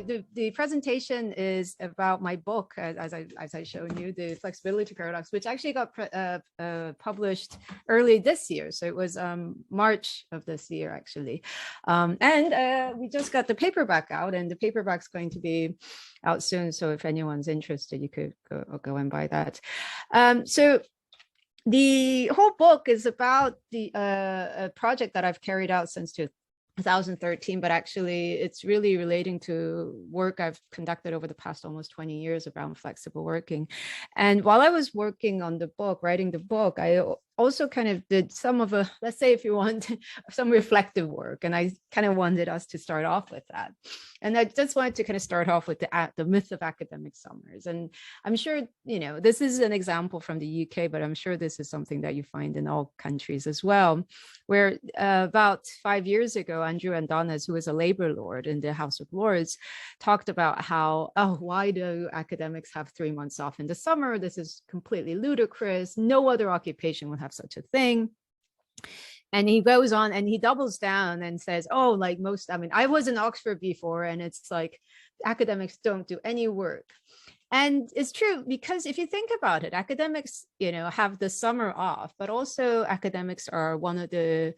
the presentation is about my book, as I showed you, the flexibility paradox, which actually got published early this year. So it was March of this year, actually. And we just got the paperback out, and the paperback's going to be out soon. So if anyone's interested, you could go and buy that. So the whole book is about the a project that I've carried out since 2013, but actually it's really relating to work I've conducted over the past almost 20 years around flexible working. And while I was working on the book, writing the book, I also kind of did some of a, let's say if you want, some reflective work. And I kind of wanted us to start off with that. And I just wanted to kind of start off with the myth of academic summers. And I'm sure, you know, this is an example from the UK, but I'm sure this is something that you find in all countries as well, where about 5 years ago, Andrew Andonis, who was a labor lord in the House of Lords, talked about how, oh, why do academics have 3 months off in the summer? This is completely ludicrous. No other occupation would have such a thing. And he goes on and he doubles down and says, oh, like most, I mean, I was in Oxford before, and it's like academics don't do any work. And it's true, because if you think about it, academics, you know, have the summer off, but also academics are one of the,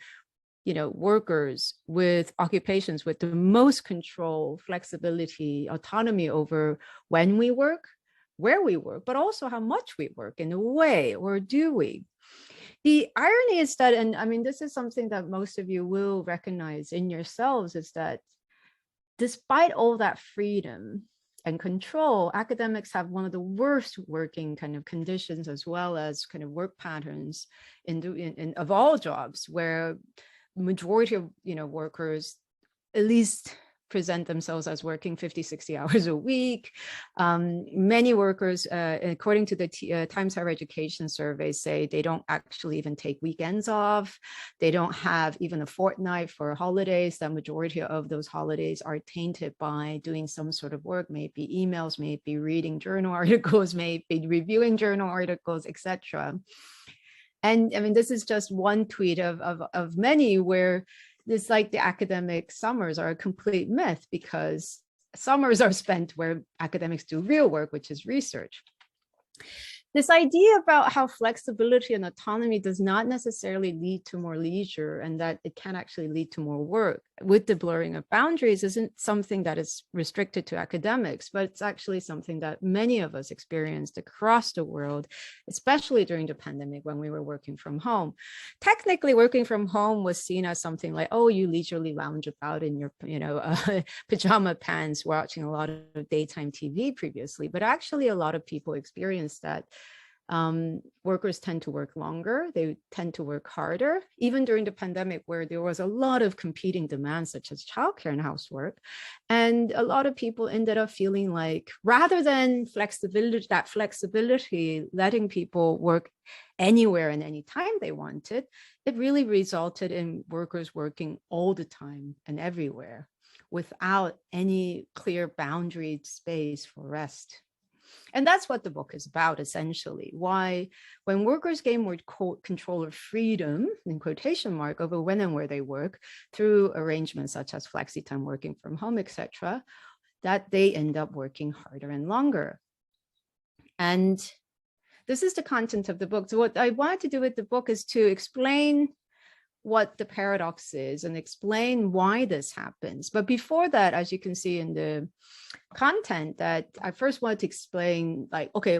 you know, workers with occupations with the most control, flexibility, autonomy over when we work, where we work, but also how much we work in a way, or do we? The irony is that, and I mean, this is something that most of you will recognize in yourselves, is that despite all that freedom and control, academics have one of the worst working kind of conditions, as well as kind of work patterns of all jobs, where majority of, you know, workers at least present themselves as working 50, 60 hours a week. Many workers, according to the Times Higher Education survey, say they don't actually even take weekends off. They don't have even a fortnight for holidays. The majority of those holidays are tainted by doing some sort of work, maybe emails, maybe reading journal articles, maybe reviewing journal articles, etc. And I mean, this is just one tweet of many, where it's like the academic summers are a complete myth, because summers are spent where academics do real work, which is research. This idea about how flexibility and autonomy does not necessarily lead to more leisure, and that it can actually lead to more work with the blurring of boundaries, isn't something that is restricted to academics, but it's actually something that many of us experienced across the world, especially during the pandemic when we were working from home. Technically, working from home was seen as something like, oh, you leisurely lounge about in your, you know, pajama pants, watching a lot of daytime TV previously, but actually a lot of people experienced that. Workers tend to work longer, they tend to work harder, even during the pandemic, where there was a lot of competing demands such as childcare and housework. And a lot of people ended up feeling like, rather than flexibility, letting people work anywhere and anytime they wanted, it really resulted in workers working all the time and everywhere without any clear boundary space for rest. And that's what the book is about, essentially. Why, when workers gain more control or freedom, in quotation mark, over when and where they work, through arrangements such as flexi-time, working from home, etc., that they end up working harder and longer. And this is the content of the book. So what I wanted to do with the book is to explain what the paradox is and explain why this happens. But before that, as you can see in the content, that I first wanted to explain, like, okay,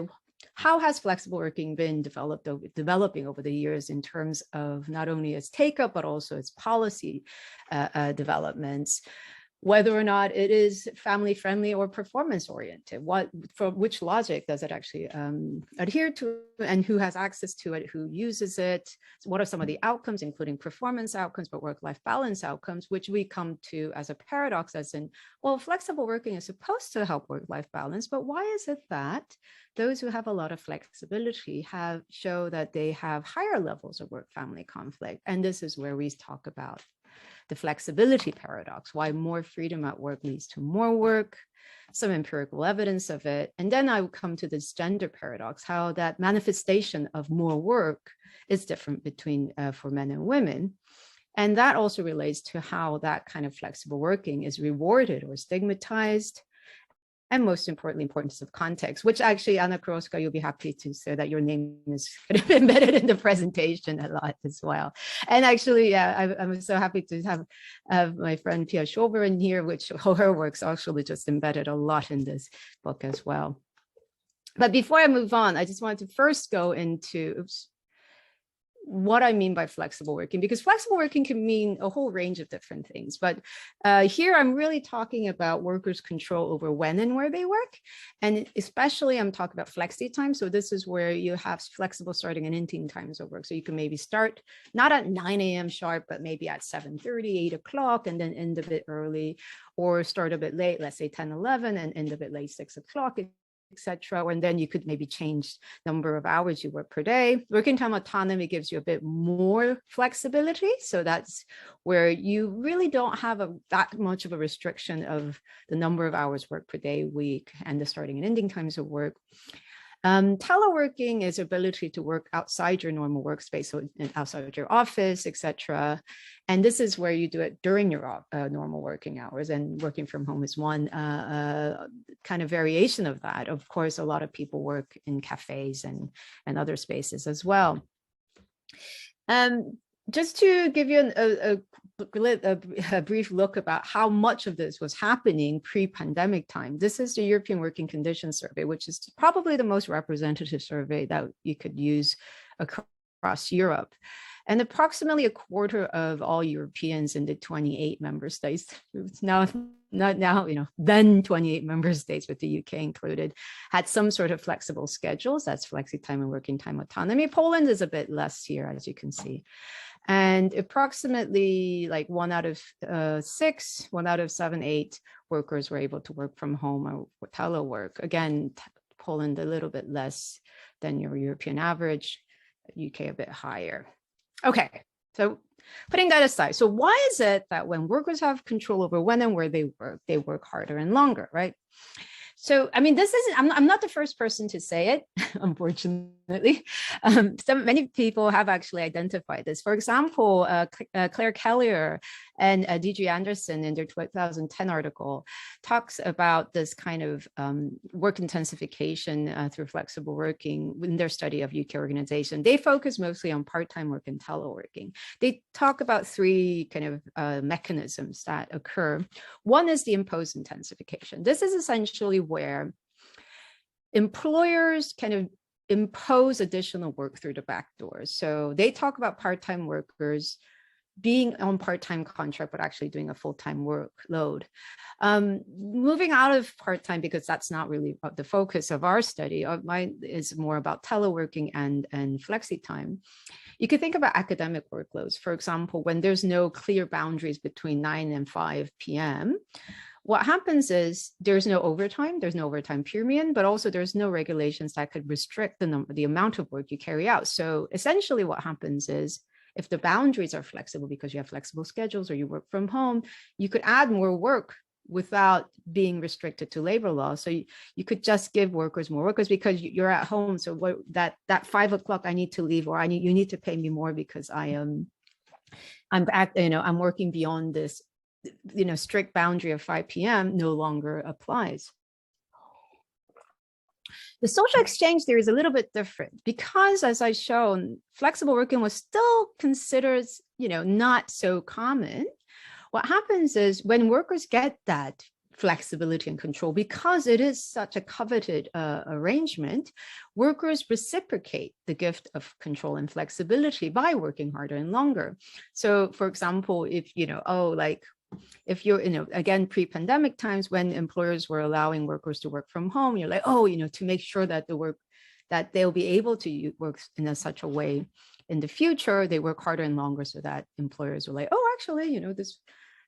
how has flexible working been developing over the years in terms of not only its take-up, but also its policy developments, whether or not it is family friendly or performance oriented, which logic does it actually adhere to, and who has access to it, who uses it, so what are some of the outcomes, including performance outcomes, but work-life balance outcomes, which we come to as a paradox, as in, well, flexible working is supposed to help work-life balance, but why is it that those who have a lot of flexibility show that they have higher levels of work-family conflict? And this is where we talk about the flexibility paradox, why more freedom at work leads to more work, some empirical evidence of it. And then I will come to this gender paradox, how that manifestation of more work is different between for men and women. And that also relates to how that kind of flexible working is rewarded or stigmatized. and most importantly, importance of context, which actually, Anna Kroska, you'll be happy to say that your name is kind of embedded in the presentation a lot as well. And actually, yeah, I'm so happy to have my friend Pia Schober in here, which her work's actually just embedded a lot in this book as well. But before I move on, I just wanted to first go into, what I mean by flexible working, because flexible working can mean a whole range of different things. But here I'm really talking about workers' control over when and where they work. And especially I'm talking about flexi time. So this is where you have flexible starting and ending times of work. So you can maybe start not at 9 a.m. sharp, but maybe at 7:30, 8 o'clock, and then end a bit early, or start a bit late, let's say 10, 11, and end a bit late, 6 o'clock, etc. And then you could maybe change number of hours you work per day. Working time autonomy gives you a bit more flexibility. So that's where you really don't have that much of a restriction of the number of hours worked per day, week, and the starting and ending times of work. Teleworking is ability to work outside your normal workspace, so outside your office, etc. And this is where you do it during your normal working hours, and working from home is one kind of variation of that. Of course, a lot of people work in cafes and other spaces as well. Just to give you a brief look about how much of this was happening pre-pandemic time, this is the European Working Conditions Survey, which is probably the most representative survey that you could use across Europe. And approximately a quarter of all Europeans in the 28 member states, it's now, not now, then 28 member states with the UK included, had some sort of flexible schedules. That's flexi time and working time autonomy. Poland is a bit less here, as you can see. And approximately like 1 out of 6, 1 out of 7, 8 workers were able to work from home or telework. Again, Poland a little bit less than your European average, UK a bit higher. Okay, so putting that aside, so why is it that when workers have control over when and where they work harder and longer, right? So, I mean, this isn't, I'm not the first person to say it, unfortunately. Many people have actually identified this. For example, Claire Kellier and D.G. Anderson in their 2010 article talks about this kind of work intensification through flexible working in their study of UK organization. They focus mostly on part-time work and teleworking. They talk about 3 kind of mechanisms that occur. One is the imposed intensification. This is essentially where employers kind of impose additional work through the back doors. So they talk about part-time workers being on part-time contract, but actually doing a full-time workload. Moving out of part-time, because that's not really the focus of our study. Mine is more about teleworking and flexi time. You could think about academic workloads. For example, when there's no clear boundaries between 9 and 5 p.m., what happens is there's no overtime period, but also there's no regulations that could restrict the amount of work you carry out. So essentially what happens is, if the boundaries are flexible because you have flexible schedules or you work from home, you could add more work without being restricted to labor law. So you could just give workers more workers because you're at home. So that 5 o'clock I need to leave, or you need to pay me more because I'm working beyond this strict boundary of 5 p.m. no longer applies. The social exchange theory is a little bit different because, as I've shown, flexible working was still considered, not so common. What happens is when workers get that flexibility and control, because it is such a coveted arrangement, workers reciprocate the gift of control and flexibility by working harder and longer. So, for example, if if you're, again, pre-pandemic times when employers were allowing workers to work from home, you're like, to make sure that that they'll be able to work in such a way in the future, they work harder and longer, so that employers were like, actually,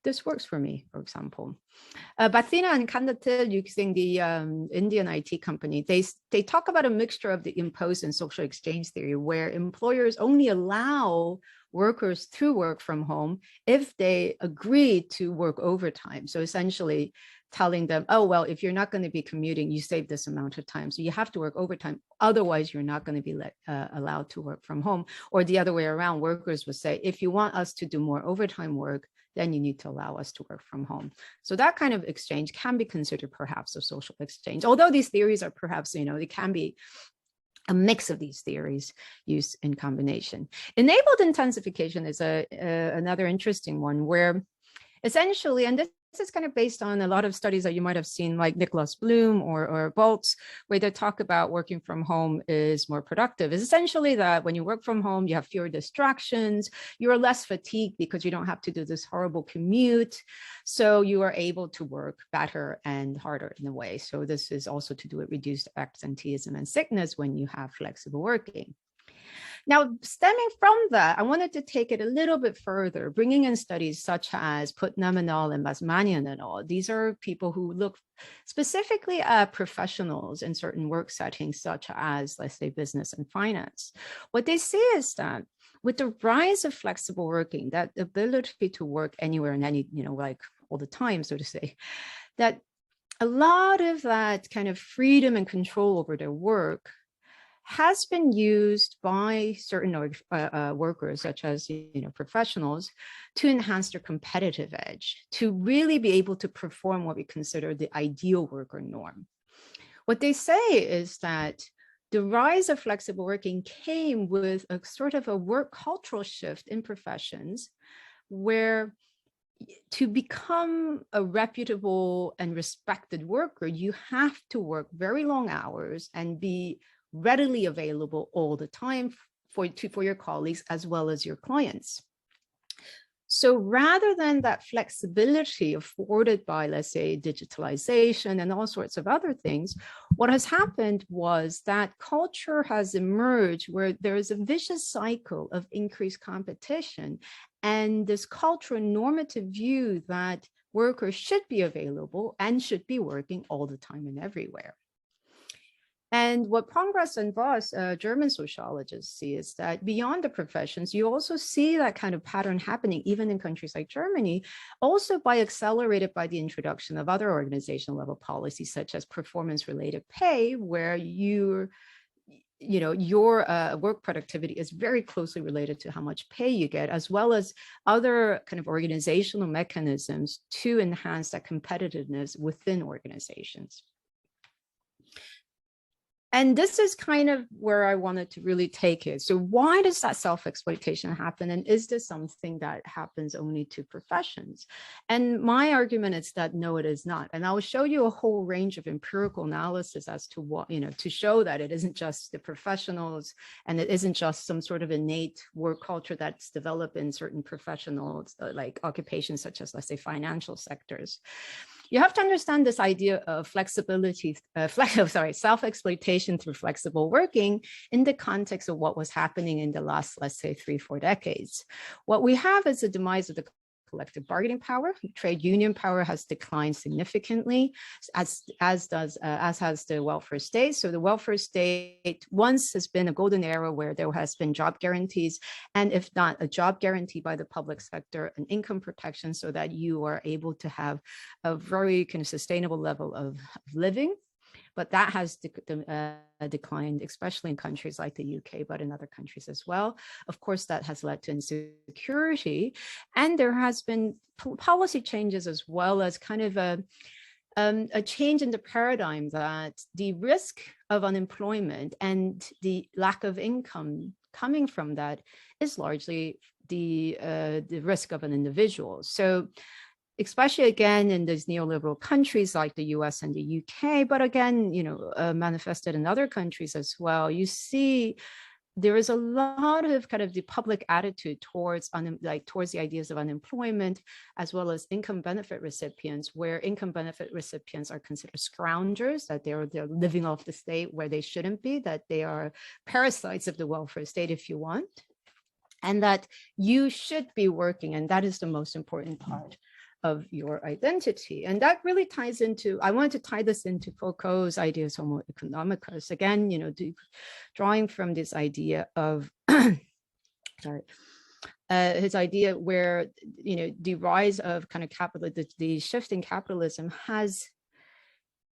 this works for me, for example. Bathina and Kandatil, using the Indian IT company, they talk about a mixture of the imposed and social exchange theory, where employers only allow workers to work from home if they agree to work overtime. So essentially telling them, if you're not going to be commuting, you save this amount of time, so you have to work overtime. Otherwise, you're not going to be allowed to work from home. Or the other way around, workers would say, if you want us to do more overtime work, then you need to allow us to work from home. So that kind of exchange can be considered perhaps a social exchange, although these theories are perhaps, they can be a mix of these theories used in combination. Enabled intensification is another interesting one, where essentially, and this is kind of based on a lot of studies that you might have seen, like Nicholas Bloom or Boltz, where they talk about working from home is more productive. Is essentially that when you work from home, you have fewer distractions, you're less fatigued because you don't have to do this horrible commute. So you are able to work better and harder in a way. So this is also to do with reduced absenteeism and sickness when you have flexible working. Now, stemming from that, I wanted to take it a little bit further, bringing in studies such as Putnam et al. And Basmanian et al. These are people who look specifically at professionals in certain work settings, such as, let's say, business and finance. What they see is that with the rise of flexible working, that ability to work anywhere and any, like all the time, so to say, that a lot of that kind of freedom and control over their work has been used by certain workers, such as professionals, to enhance their competitive edge, to really be able to perform what we consider the ideal worker norm. What they say is that the rise of flexible working came with a sort of a work cultural shift in professions, where to become a reputable and respected worker, you have to work very long hours and be readily available all the time for your colleagues as well as your clients. So rather than that flexibility afforded by, let's say, digitalization and all sorts of other things, what has happened was that culture has emerged where there is a vicious cycle of increased competition and this cultural normative view that workers should be available and should be working all the time and everywhere. And what Pongratz and Voss, German sociologists, see is that beyond the professions, you also see that kind of pattern happening even in countries like Germany, also accelerated by the introduction of other organizational level policies, such as performance-related pay, where your work productivity is very closely related to how much pay you get, as well as other kind of organizational mechanisms to enhance that competitiveness within organizations. And this is kind of where I wanted to really take it. So why does that self-exploitation happen? And is this something that happens only to professions? And my argument is that no, it is not. And I will show you a whole range of empirical analysis as to what, to show that it isn't just the professionals and it isn't just some sort of innate work culture that's developed in certain professionals, like occupations such as, let's say, financial sectors. You have to understand this idea of flexibility, self-exploitation through flexible working in the context of what was happening in the last, let's say, 3-4 decades. What we have is the demise of the collective bargaining power. Trade union power has declined significantly, as has the welfare state. So the welfare state once has been a golden era where there has been job guarantees, and if not a job guarantee by the public sector, an income protection so that you are able to have a very kind of sustainable level of living. But that has declined, especially in countries like the UK, but in other countries as well. Of course, that has led to insecurity. And there has been policy changes as well as kind of a change in the paradigm that the risk of unemployment and the lack of income coming from that is largely the risk of an individual. So especially again in these neoliberal countries like the US and the UK, but again, manifested in other countries as well, you see there is a lot of kind of the public attitude towards the ideas of unemployment, as well as income benefit recipients, where income benefit recipients are considered scroungers, that they're living off the state where they shouldn't be, that they are parasites of the welfare state, if you want, and that you should be working, and that is the most important part of your identity. And that really ties into, I wanted to tie this into Foucault's ideas of homo economicus, again, drawing from this idea of, his idea where, the rise of kind of capital, the shift in capitalism has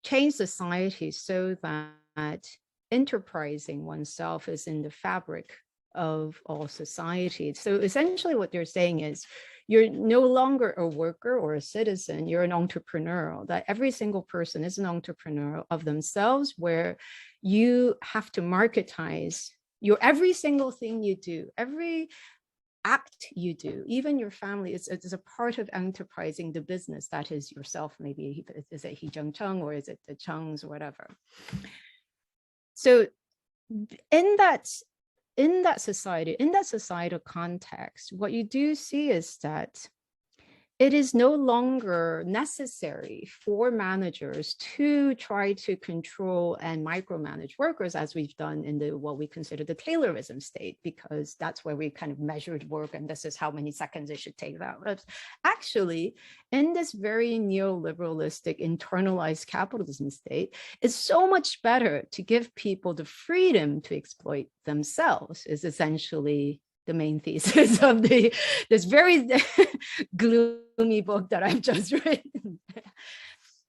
changed society so that enterprising oneself is in the fabric of all society. So essentially what they're saying is, you're no longer a worker or a citizen, you're an entrepreneur, that every single person is an entrepreneur of themselves, where you have to marketize your every single thing you do, every act you do, even your family is a part of enterprising the business that is yourself. Maybe is it Heejung Chung, or is it the Chungs or whatever. So in that society, in that societal context, what you do see is that it is no longer necessary for managers to try to control and micromanage workers, as we've done in the what we consider the Taylorism state, because that's where we kind of measured work and this is how many seconds it should take that. But actually, in this very neoliberalistic internalized capitalism state, it's so much better to give people the freedom to exploit themselves, is essentially the main thesis of this very gloomy book that I've just written.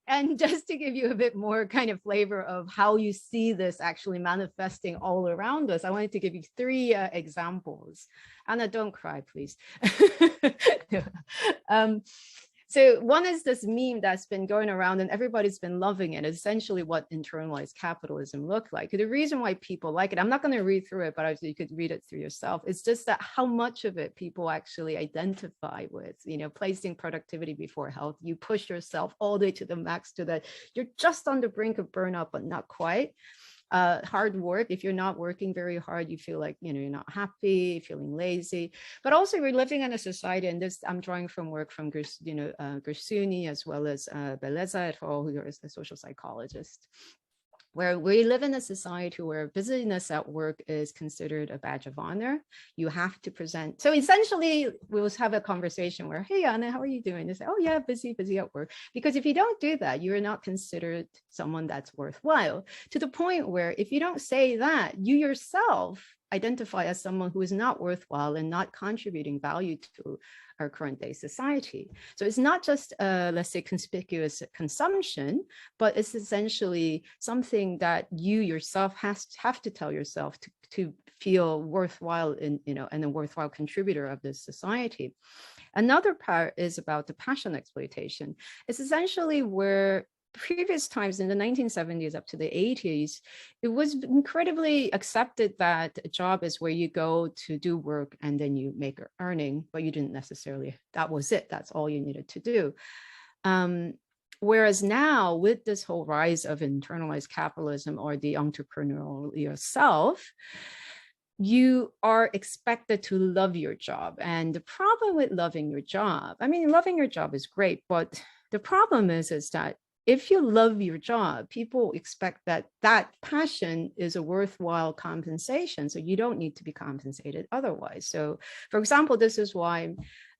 And just to give you a bit more kind of flavor of how you see this actually manifesting all around us, I wanted to give you 3 examples. Anna, don't cry, please. So one is this meme that's been going around and everybody's been loving it. Essentially what internalized capitalism looked like. The reason why people like it, I'm not going to read through it, but you could read it through yourself. It's just that how much of it people actually identify with, you know, placing productivity before health. You push yourself all the way to the max to that you're just on the brink of burnout, but not quite. Hard work. If you're not working very hard, you feel like, you know, you're not happy, feeling lazy. But also we're living in a society, and this I'm drawing from work from Gersuni as well as Beleza et al., who is a social psychologist, where we live in a society where busyness at work is considered a badge of honor. You have to present. So essentially, we will have a conversation where, hey, Anna, how are you doing? They say, oh, yeah, busy at work. Because if you don't do that, you're not considered someone that's worthwhile, to the point where if you don't say that, you yourself identify as someone who is not worthwhile and not contributing value to our current day society. So it's not just, let's say, conspicuous consumption, but it's essentially something that you yourself have to tell yourself to feel worthwhile and a worthwhile contributor of this society. Another part is about the passion exploitation. It's essentially where previous times in the 1970s up to the 80s, it was incredibly accepted that a job is where you go to do work and then you make an earning, but you didn't necessarily, that was it, that's all you needed to do. Whereas now, with this whole rise of internalized capitalism or the entrepreneurial yourself, you are expected to love your job. And the problem with loving your job, I mean, loving your job is great, but the problem is that if you love your job, people expect that that passion is a worthwhile compensation. So you don't need to be compensated otherwise. So, for example, this is why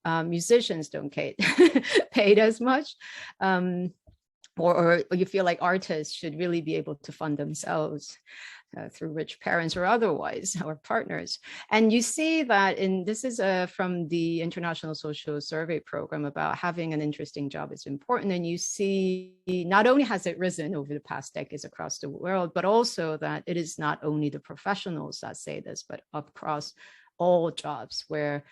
musicians don't get paid as much. Or you feel like artists should really be able to fund themselves through rich parents or otherwise, or partners. And you see that this is from the International Social Survey Program about having an interesting job is important. And you see not only has it risen over the past decades across the world, but also that it is not only the professionals that say this, but across all jobs where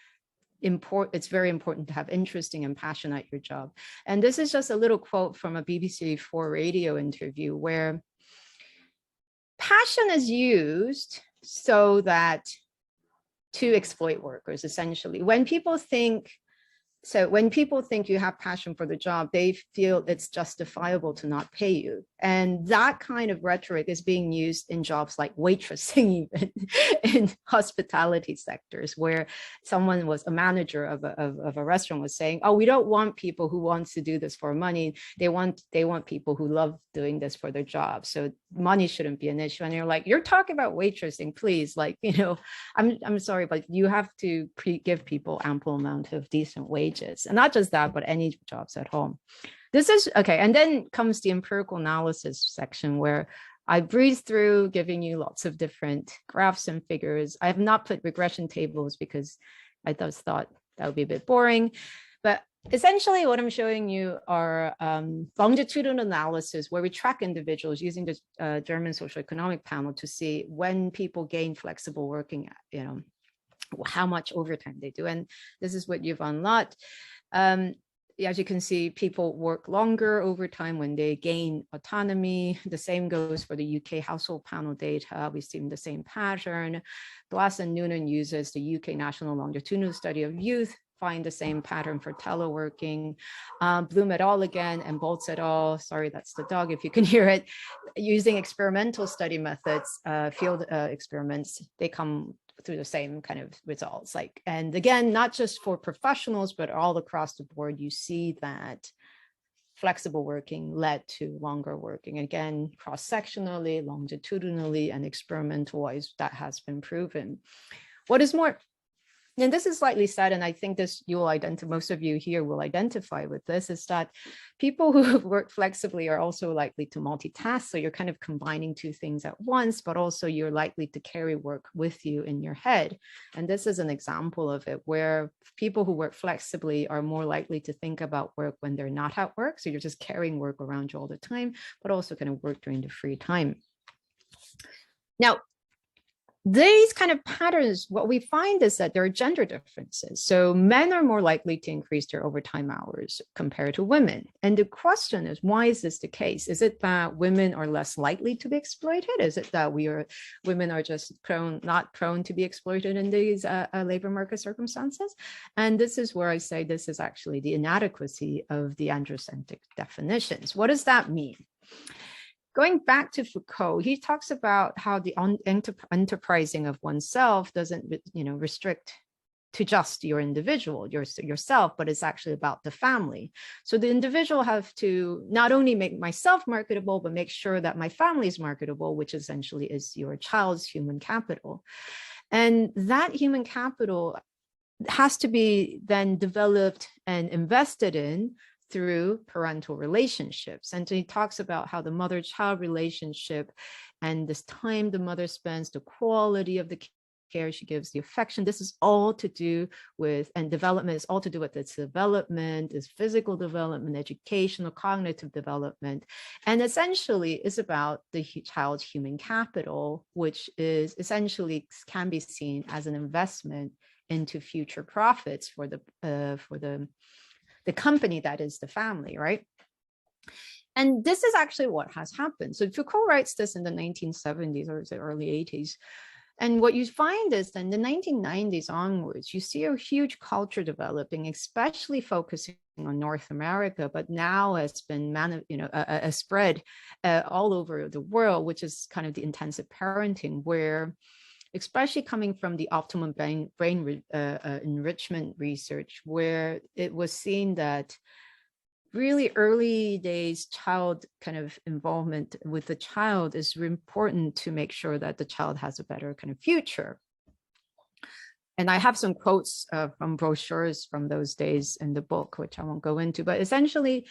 it's very important to have interesting and passion at your job. And this is just a little quote from a BBC 4 radio interview where passion is used so that to exploit workers, essentially. When people think you have passion for the job, they feel it's justifiable to not pay you. And that kind of rhetoric is being used in jobs like waitressing, even in hospitality sectors, where someone was a manager of a restaurant was saying, oh, we don't want people who want to do this for money. They want people who love doing this for their job. So money shouldn't be an issue. And you're like, you're talking about waitressing, please. Like, you know, I'm sorry, but you have to give people ample amount of decent wages. And not just that, but any jobs at home. This is okay. And then comes the empirical analysis section where I breezed through giving you lots of different graphs and figures. I have not put regression tables because I just thought that would be a bit boring. But essentially what I'm showing you are longitudinal analysis where we track individuals using the German social economic panel to see when people gain flexible working, how much overtime they do. And this is what you've unlocked. As you can see, people work longer overtime when they gain autonomy. The same goes for the UK household panel data. We've seen the same pattern. Glass and Noonan uses the UK National Longitudinal Study of Youth, find the same pattern for teleworking. Bloom et al. Again, and Boltz et al., sorry, that's the dog if you can hear it, using experimental study methods, field experiments, they come through the same kind of results. And again, not just for professionals, but all across the board, you see that flexible working led to longer working. Again, cross-sectionally, longitudinally, and experimental-wise, that has been proven. What is more, and this is slightly sad, and I think this most of you here will identify with this, is that people who work flexibly are also likely to multitask. So you're kind of combining two things at once, but also you're likely to carry work with you in your head. And this is an example of it, where people who work flexibly are more likely to think about work when they're not at work. So you're just carrying work around you all the time, but also kind of work during the free time. Now, these kind of patterns, what we find is that there are gender differences. So men are more likely to increase their overtime hours compared to women. And the question is, why is this the case? Is it that women are less likely to be exploited? Is it that women are just not prone to be exploited in these labor market circumstances? And this is where I say this is actually the inadequacy of the androcentric definitions. What does that mean? Going back to Foucault, he talks about how the enterprising of oneself doesn't, restrict to just your individual, yourself, but it's actually about the family. So the individual have to not only make myself marketable, but make sure that my family is marketable, which essentially is your child's human capital. And that human capital has to be then developed and invested in through parental relationships. And so he talks about how the mother-child relationship and this time the mother spends, the quality of the care she gives, the affection, this is all to do with, and development is all to do with its development, its physical development, educational, cognitive development. And essentially it's about the child's human capital, which is essentially can be seen as an investment into future profits for the company that is the family, right? And this is actually what has happened. So Foucault writes this in the 1970s or the early 80s. And what you find is that in the 1990s onwards, you see a huge culture developing, especially focusing on North America, but now it's been spread all over the world, which is kind of the intensive parenting, where especially coming from the optimum brain enrichment research, where it was seen that really early days child kind of involvement with the child is important to make sure that the child has a better kind of future. And I have some quotes from brochures from those days in the book, which I won't go into, but essentially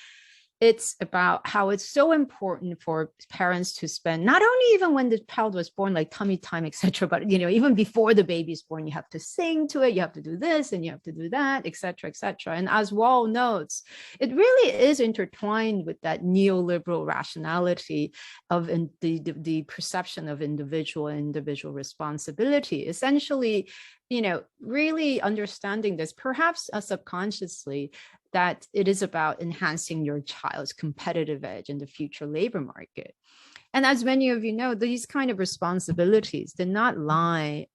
it's about how it's so important for parents to spend, not only even when the child was born, like tummy time, etc., but even before the baby's born, you have to sing to it, you have to do this and you have to do that, etc., etc. And as Wall notes, it really is intertwined with that neoliberal rationality of the perception of individual responsibility. Essentially, really understanding this, perhaps subconsciously, that it is about enhancing your child's competitive edge in the future labor market. And as many of you know, these kind of responsibilities did not lie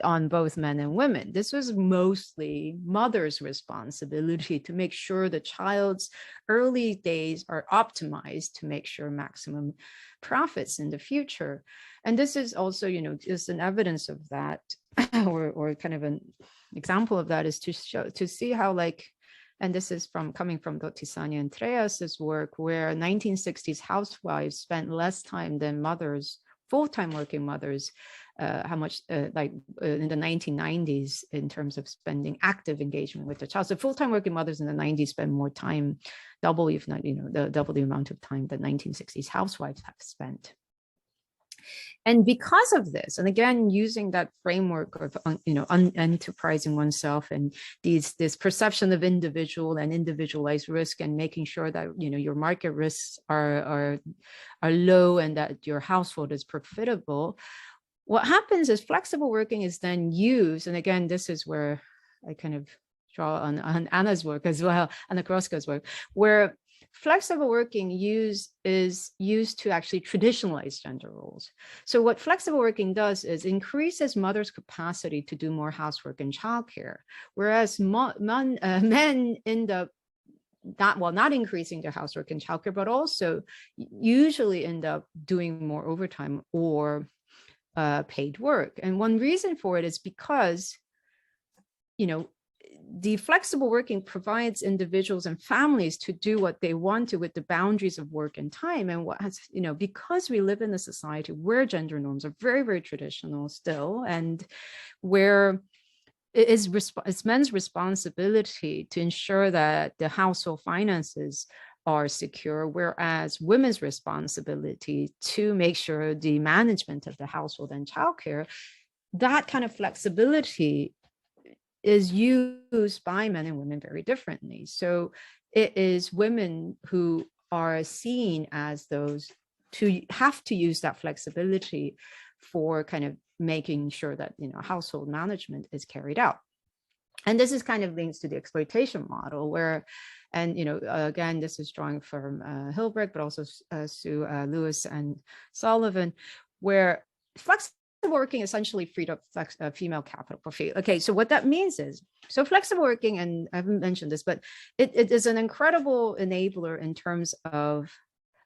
on both men and women. This was mostly mother's responsibility to make sure the child's early days are optimized to make sure maximum profits in the future. And this is also, just an evidence of that, or kind of an example of that is to see how, and this is coming from Dotisanya and Treas's work, where 1960s housewives spent less time than mothers, full-time working mothers, how much in the 1990s in terms of spending active engagement with the child. So full-time working mothers in the 90s spend more time, double, if not, double the amount of time that 1960s housewives have spent. And because of this, and again, using that framework of, enterprising oneself and this perception of individual and individualized risk, and making sure that, your market risks are low and that your household is profitable, what happens is flexible working is then used, and again, this is where I kind of draw on Anna's work as well, Anna Kroska's work, where flexible working is used to actually traditionalize gender roles. So what flexible working does is increases mothers' capacity to do more housework and childcare, whereas men end up not increasing their housework and childcare, but also usually end up doing more overtime or paid work. And one reason for it is because, the flexible working provides individuals and families to do what they want to with the boundaries of work and time. And what has, because we live in a society where gender norms are very, very traditional still, and where it's men's responsibility to ensure that the household finances are secure, whereas women's responsibility to make sure the management of the household and childcare, that kind of flexibility is used by men and women very differently. So it is women who are seen as those to have to use that flexibility for kind of making sure that household management is carried out. And this is kind of links to the exploitation model where, and again, this is drawing from Hilbrick, but also Sue Lewis and Sullivan, where flexible working essentially freed up female capital for free. Okay, so what that means is, so flexible working, and I haven't mentioned this, but it is an incredible enabler in terms of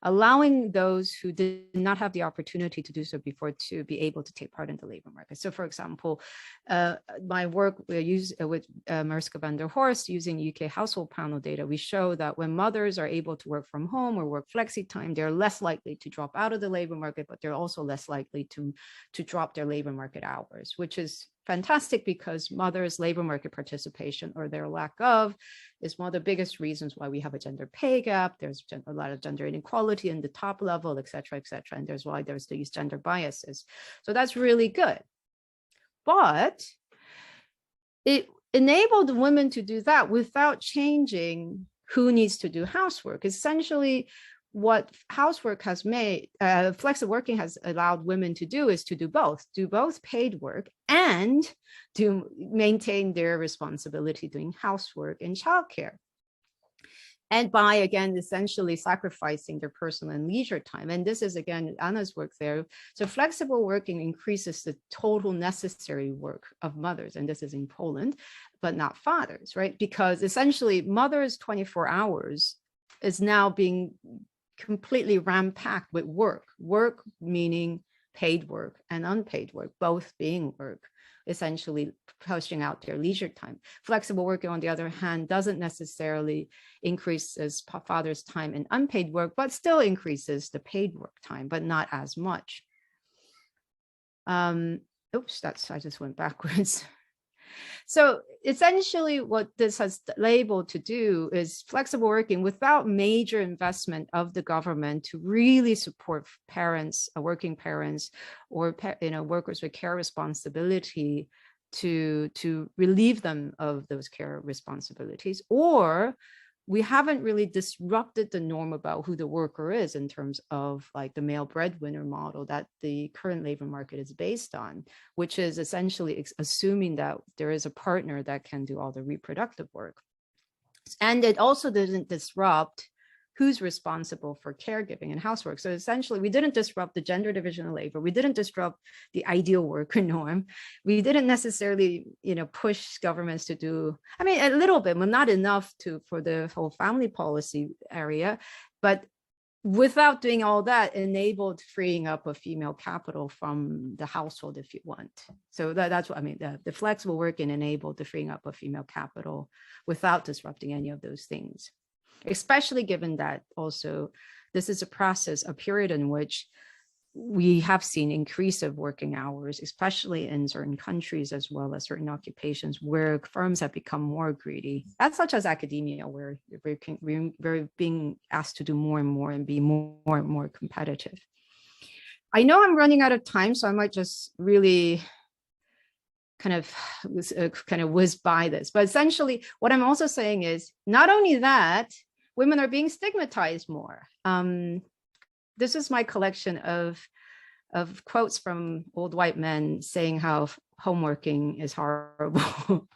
allowing those who did not have the opportunity to do so before to be able to take part in the labor market. So for example, my work with Mariska van der Horst using UK household panel data, we show that when mothers are able to work from home or work flexi time, they're less likely to drop out of the labor market, but they're also less likely to drop their labor market hours, which is fantastic because mothers' labor market participation, or their lack of, is one of the biggest reasons why we have a gender pay gap. There's a lot of gender inequality in the top level, et cetera, and there's why there's these gender biases. So that's really good. But it enabled women to do that without changing who needs to do housework. Essentially, what housework has made, flexible working has allowed women to do is to do both paid work and to maintain their responsibility doing housework and childcare. And by, again, essentially sacrificing their personal and leisure time. And this is, again, Anna's work there. So flexible working increases the total necessary work of mothers. And this is in Poland, but not fathers, right? Because essentially mothers' 24 hours is now being completely ram-packed with work meaning paid work and unpaid work, both being work, essentially pushing out their leisure time. Flexible working, on the other hand, doesn't necessarily increase as father's time in unpaid work, but still increases the paid work time, but not as much. Oops, I just went backwards. So essentially what this has labeled to do is flexible working without major investment of the government to really support parents, working parents, or workers with care responsibility to relieve them of those care responsibilities, or we haven't really disrupted the norm about who the worker is in terms of like the male breadwinner model that the current labor market is based on, which is essentially assuming that there is a partner that can do all the reproductive work. And it also doesn't disrupt who's responsible for caregiving and housework. So essentially, we didn't disrupt the gender division of labor. We didn't disrupt the ideal worker norm. We didn't necessarily, push governments to do, I mean, a little bit, but not enough for the whole family policy area. But without doing all that, enabled freeing up of female capital from the household, if you want. So that's what I mean. The flexible working enabled the freeing up of female capital without disrupting any of those things. Especially given that also this is a period in which we have seen increase of working hours, especially in certain countries as well as certain occupations where firms have become more greedy, as such as academia, where we're being asked to do more and more and be more and more competitive. I know I'm running out of time, so I might just really kind of whiz by this. But essentially, what I'm also saying is not only that, women are being stigmatized more. This is my collection of of quotes from old white men saying how homeworking is horrible,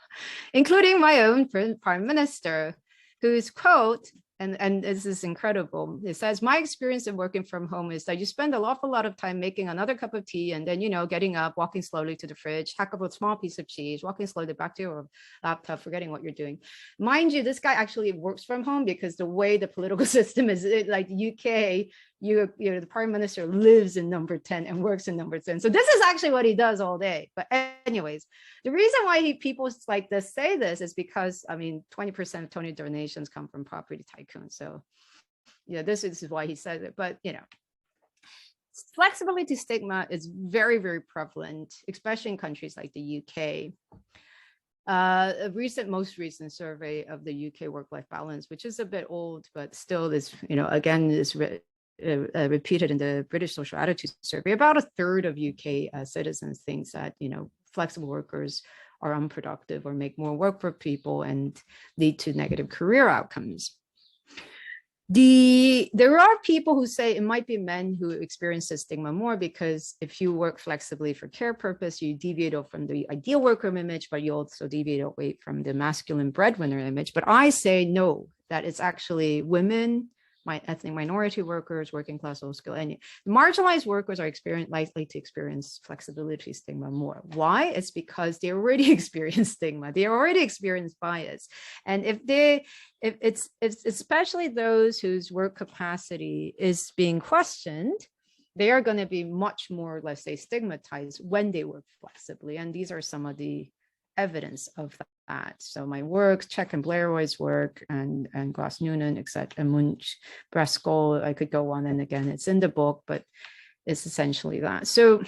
including my own prime minister, whose quote, and this is incredible. It says, my experience in working from home is that you spend an awful lot of time making another cup of tea and then, getting up, walking slowly to the fridge, hack up a small piece of cheese, walking slowly back to your laptop, forgetting what you're doing. Mind you, this guy actually works from home because the way the political system is, like UK, the prime minister lives in number 10 and works in number 10. So this is actually what he does all day. But anyways, the reason why people like this say this is because, 20% of Tony donations come from property tycoons. So, this is why he says it. But, flexibility stigma is very, very prevalent, especially in countries like the UK. A most recent survey of the UK work-life balance, which is a bit old, but still is, again, is repeated in the British Social Attitude Survey. About a third of UK citizens think that, flexible workers are unproductive or make more work for people and lead to negative career outcomes. There are people who say it might be men who experience this stigma more, because if you work flexibly for care purpose, you deviate from the ideal worker image, but you also deviate away from the masculine breadwinner image. But I say no, that it's actually women, ethnic minority workers, working class, low skill, and marginalized workers are likely to experience flexibility stigma more. Why? It's because they already experience stigma. They already experience bias. And if it's especially those whose work capacity is being questioned, they are going to be much more, let's say, stigmatized when they work flexibly. And these are some of the evidence of that. So my work, Check and Blairwood's work, and Glass Noonan, etc., and Munch, Breskel, I could go on and again, it's in the book, but it's essentially that. So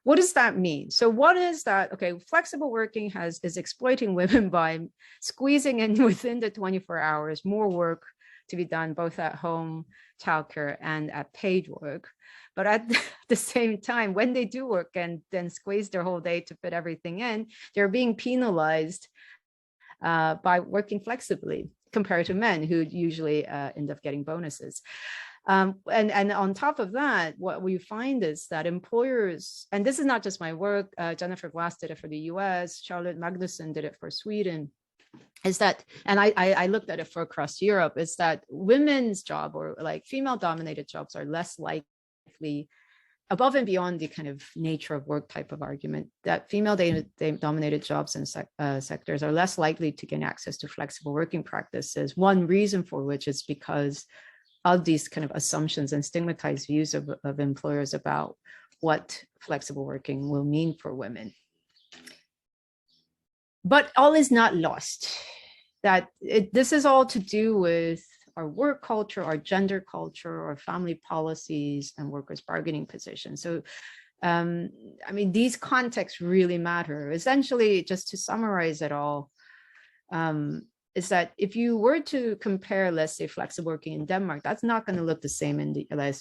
what does that mean? So what is that? Okay, flexible working is exploiting women by squeezing in within the 24 hours more work to be done both at home, childcare, and at paid work. But at the same time, when they do work and then squeeze their whole day to fit everything in, they're being penalized by working flexibly compared to men who usually end up getting bonuses. And on top of that, what we find is that employers, and this is not just my work, Jennifer Glass did it for the US, Charlotte Magnusson did it for Sweden, is that, and I looked at it for across Europe, is that women's job or like female dominated jobs are less likely, above and beyond the kind of nature of work type of argument, that female dominated jobs and sectors are less likely to gain access to flexible working practices. One reason for which is because of these kind of assumptions and stigmatized views of employers about what flexible working will mean for women. But all is not lost. This is all to do with our work culture, our gender culture, our family policies, and workers' bargaining positions. So, these contexts really matter. Essentially, just to summarize it all, is that if you were to compare, let's say, flexible working in Denmark, that's not going to look the same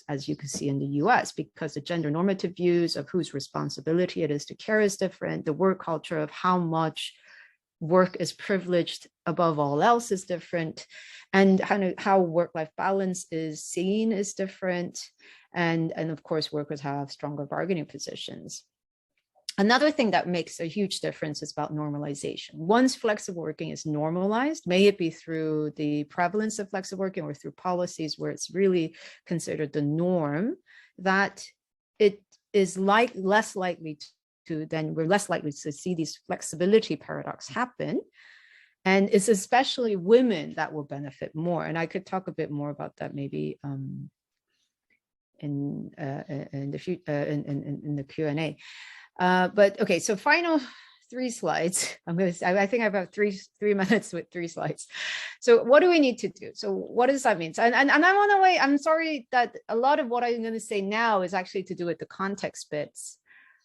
as you can see in the US, because the gender normative views of whose responsibility it is to care is different. The work culture of how much work is privileged above all else is different, and how work-life balance is seen is different, and of course workers have stronger bargaining positions. Another thing that makes a huge difference is about normalization. Once flexible working is normalized, may it be through the prevalence of flexible working or through policies where it's really considered the norm, that it is less likely then we're less likely to see these flexibility paradoxes happen. And it's especially women that will benefit more. And I could talk a bit more about that maybe in the Q&A. But okay, so final 3 slides. I think I've got 3 minutes with 3 slides. So what do we need to do? So what does that mean? So, and I want to wait. I'm sorry that a lot of what I'm going to say now is actually to do with the context bits.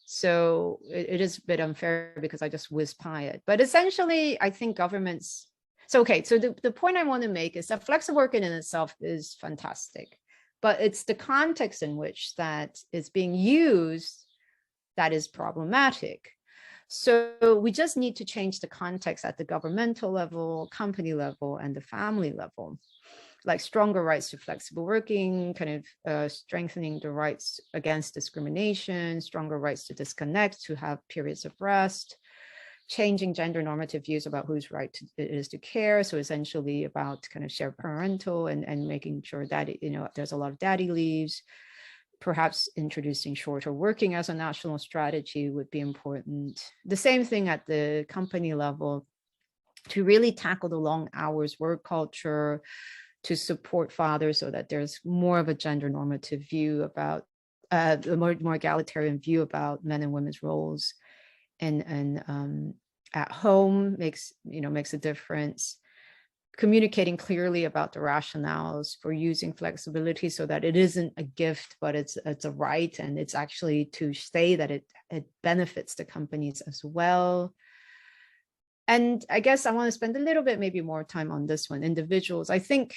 So it is a bit unfair because I just whiz by it. But essentially, I think governments. So, okay, so the point I want to make is that flexible working in itself is fantastic, but it's the context in which that is being used that is problematic. So we just need to change the context at the governmental level, company level, and the family level. like stronger rights to flexible working, kind of strengthening the rights against discrimination, stronger rights to disconnect, to have periods of rest, changing gender normative views about whose right it is to care. So essentially about kind of shared parental and making sure that, there's a lot of daddy leaves. Perhaps introducing shorter working as a national strategy would be important. The same thing at the company level, to really tackle the long hours work culture, to support fathers so that there's more of a gender normative view about a more egalitarian view about men and women's roles, and at home makes a difference. Communicating clearly about the rationales for using flexibility so that it isn't a gift, but it's a right, and it's actually to say that it benefits the companies as well. And I guess I want to spend a little bit maybe more time on this one, individuals. I think,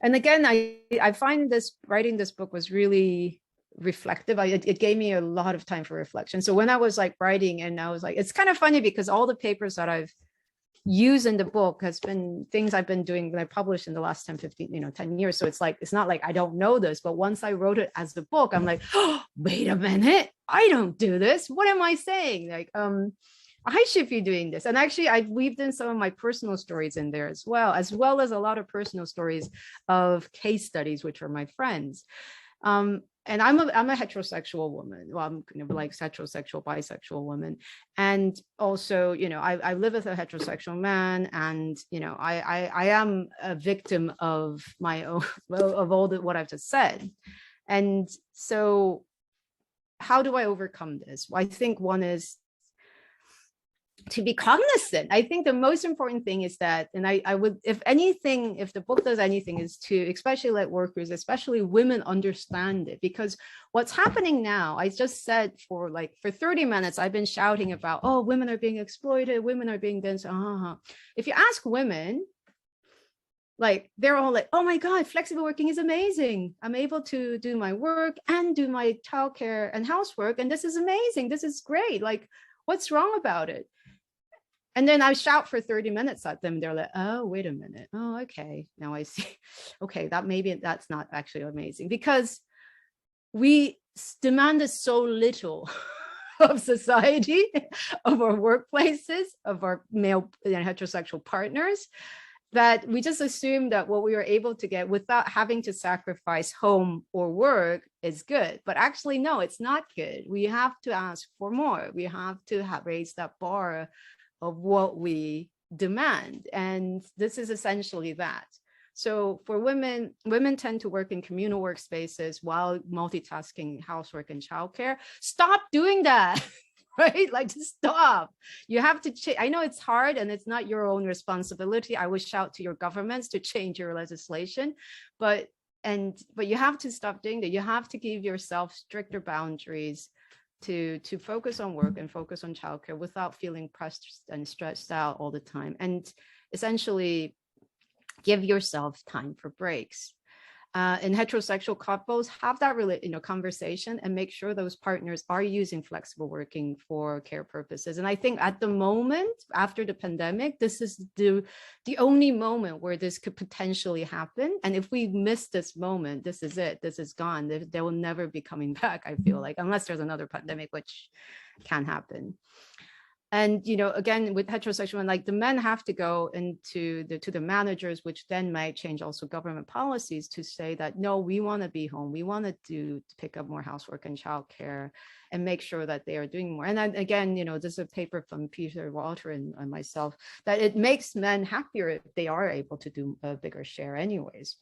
and again, I find this writing this book was really reflective. It gave me a lot of time for reflection. So when I was like writing, and I was like, it's kind of funny because all the papers that I've used in the book has been things I've been doing that I published in the last 10, 15, 10 years. So it's like, it's not like I don't know this, but once I wrote it as the book, I'm like, oh, wait a minute, I don't do this. What am I saying? Like, I should be doing this. And actually I weaved in some of my personal stories in there as well as a lot of personal stories of case studies, which are my friends. And I'm a heterosexual woman. Well, I'm kind of like heterosexual, bisexual woman. And also, I live with a heterosexual man, and, I am a victim of my own, of all what I've just said. And so how do I overcome this? Well, I think one is to be cognizant. I think the most important thing is that, and I would, if anything, if the book does anything, is to especially let workers, especially women, understand it. Because what's happening now, I just said for 30 minutes, I've been shouting about, oh, women are being exploited, women are being done. If you ask women, like, they're all like, oh my God, flexible working is amazing. I'm able to do my work and do my childcare and housework. And this is amazing. This is great. Like, what's wrong about it? And then I shout for 30 minutes at them. They're like, oh, wait a minute. Oh, okay. Now I see. Okay, that's not actually amazing, because we demanded so little of society, of our workplaces, of our male heterosexual partners, that we just assumed that what we were able to get without having to sacrifice home or work is good. But actually, no, it's not good. We have to ask for more. We have to raise that bar of what we demand. And this is essentially that. So for women tend to work in communal workspaces while multitasking housework and childcare. Stop doing that, right? Like, just stop. You have to change. I know it's hard and it's not your own responsibility. I would shout to your governments to change your legislation, but you have to stop doing that. You have to give yourself stricter boundaries to focus on work and focus on childcare without feeling pressed and stressed out all the time, and essentially give yourself time for breaks. In heterosexual couples, have that conversation and make sure those partners are using flexible working for care purposes. And I think at the moment, after the pandemic, this is the only moment where this could potentially happen. And if we miss this moment, this is it. This is gone. They will never be coming back, I feel like, unless there's another pandemic, which can happen. And, again, with heterosexual, like, the men have to go into to the managers, which then might change also government policies to say that, no, we want to be home. We want to pick up more housework and childcare and make sure that they are doing more. And then, again, this is a paper from Peter Walter and myself, that it makes men happier if they are able to do a bigger share anyways.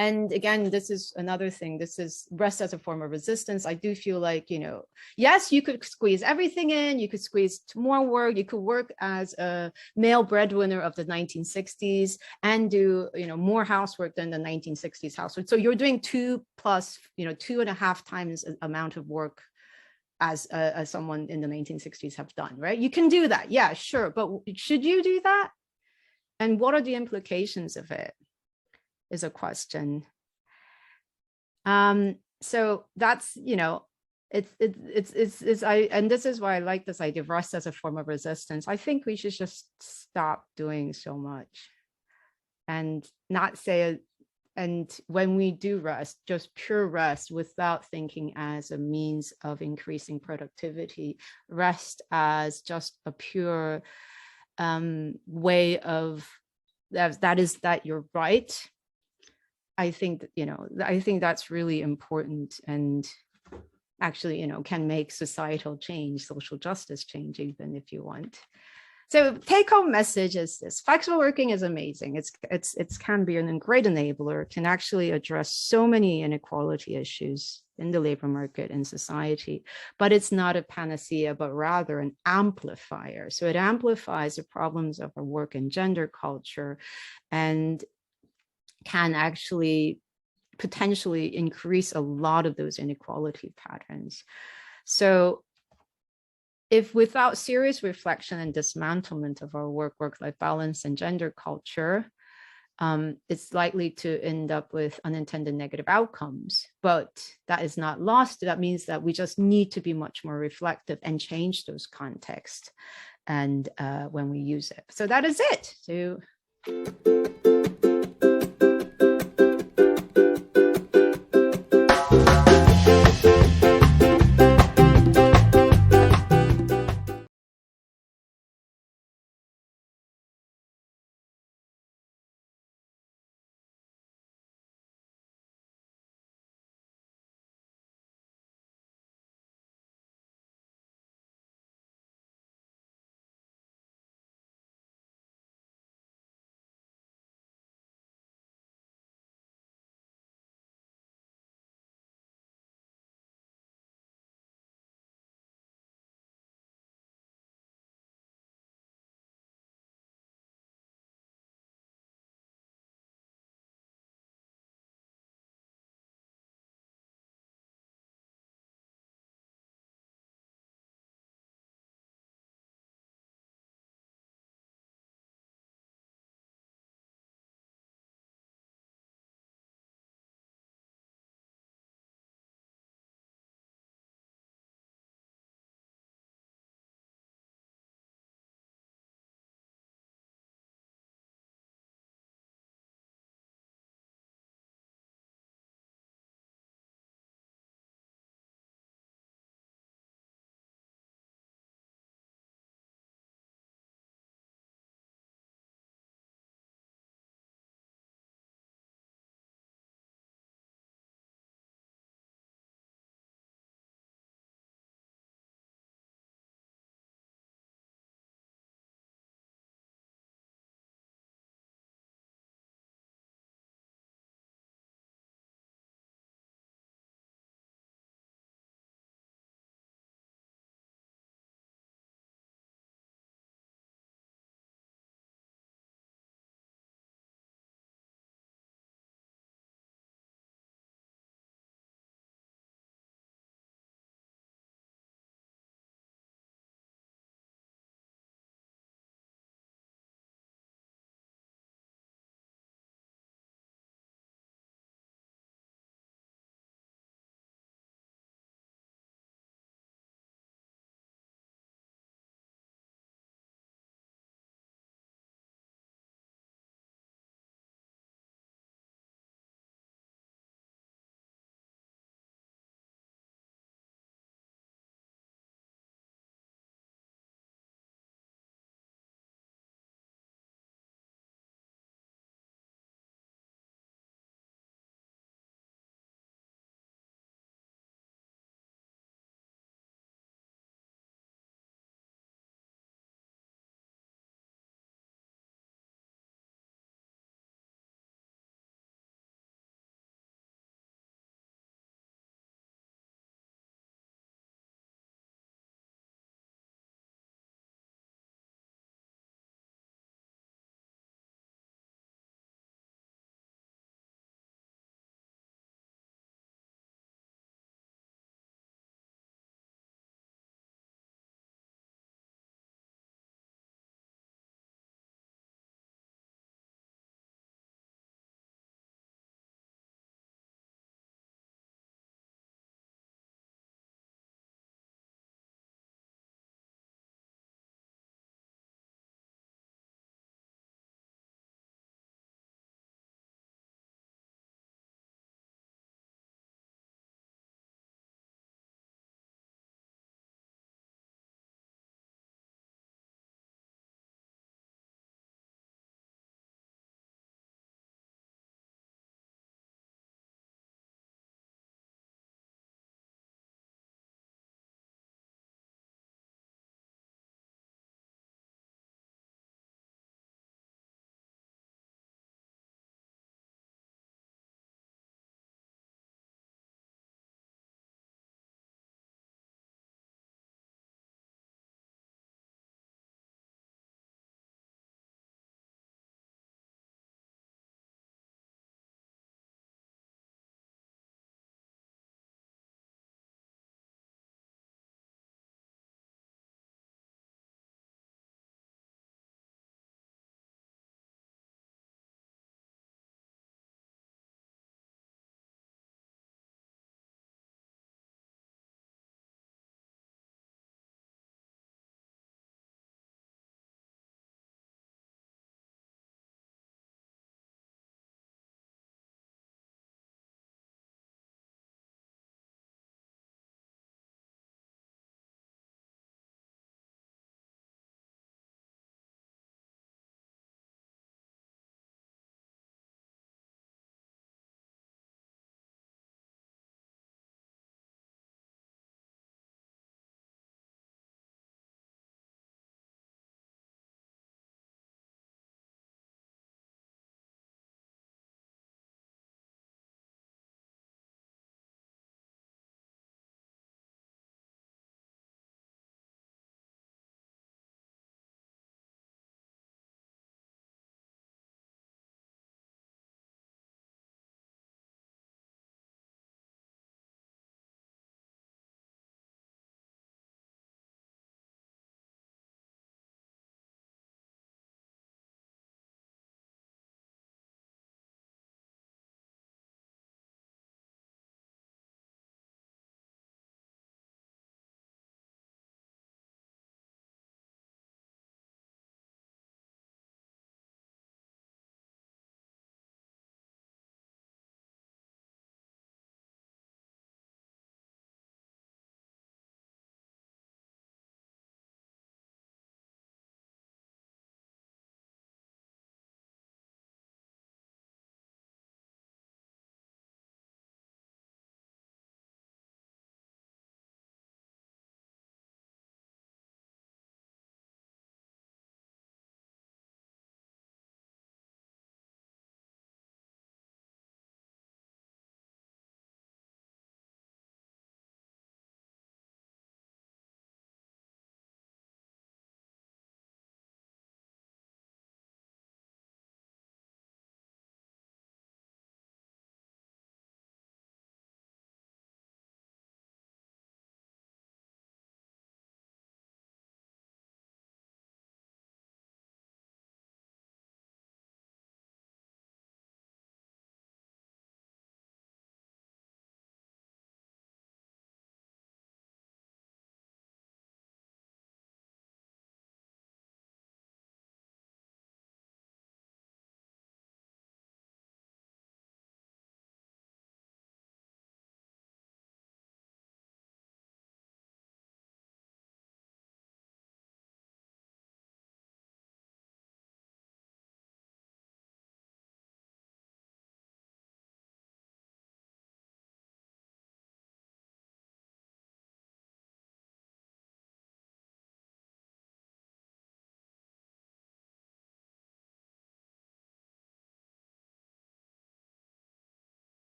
And again, this is another thing. This is rest as a form of resistance. I do feel like, yes, you could squeeze everything in. You could squeeze more work. You could work as a male breadwinner of the 1960s and do, more housework than the 1960s housework. So you're doing 2.5 times the amount of work as someone in the 1960s have done, right? You can do that. Yeah, sure. But should you do that? And what are the implications of it? Is a question. So that's, it's and this is why I like this idea of rest as a form of resistance. I think we should just stop doing so much. and not say, and when we do rest, just pure rest without thinking as a means of increasing productivity, rest as just a pure way of that you're right. I think that's really important, and actually, can make societal change, social justice change, even if you want. So take home message is this: flexible working is amazing. It can be a great enabler, can actually address so many inequality issues in the labor market and society, but it's not a panacea, but rather an amplifier. So it amplifies the problems of our work and gender culture, and can actually potentially increase a lot of those inequality patterns. So if without serious reflection and dismantlement of our work-life balance and gender culture, it's likely to end up with unintended negative outcomes. But that is not lost. That means that we just need to be much more reflective and change those contexts and when we use it. So that is it. So